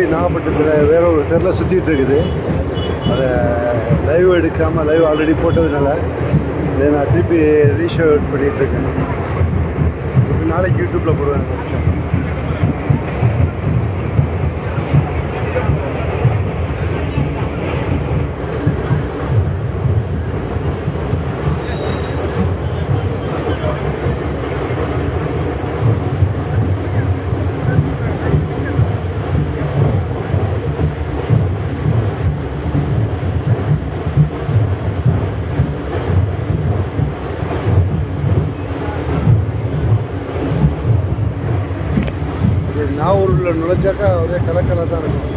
வண்டி நாகப்பட்டினத்தில் வேற ஒரு தெருவில் சுற்றிட்டு இருக்குது. அதை லைவ் எடுக்காமல் லைவ் ஆல்ரெடி போட்டதுனால இதை நான் திருப்பி ரீஷூட் பண்ணிகிட்ருக்கேன். இப்போ நாளைக்கு யூடியூப்பில் போடுவேன். நாகூரில் நுழைஞ்சாக்கா ஒரே கலக்கலாக தான் இருக்கும்.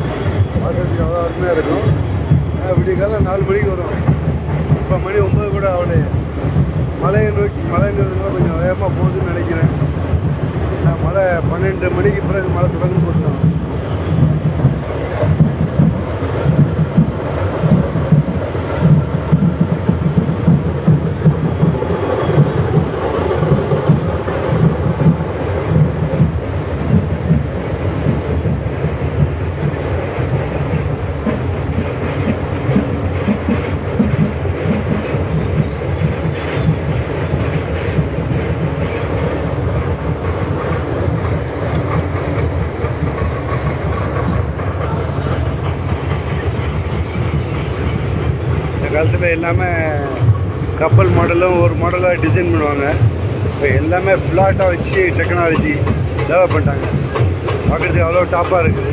பார்க்கறதுக்கு அவ்வளோ அருமையாக இருக்கும். விடிய காலம் 4 மணிக்கு வரும். இப்போ மணி 9 கூட அவளே மழையை நோக்கி மழைங்கிறதுனால கொஞ்சம் வேகமாக போகுதுன்னு நினைக்கிறேன். மழை 12 மணிக்கு பிறகு மழை தொடர்ந்து போட்டுருவோம். காலத்தில் எல்லாமே கப்பல் மாடலும் ஒரு மாடலாக டிசைன் பண்ணுவாங்க. இப்போ எல்லாமே ஃப்ளாட்டாக வச்சு டெக்னாலஜி டெவலப் பண்ணிட்டாங்க. பார்க்குறதுக்கு அவ்வளோ டாப்பாக இருக்குது.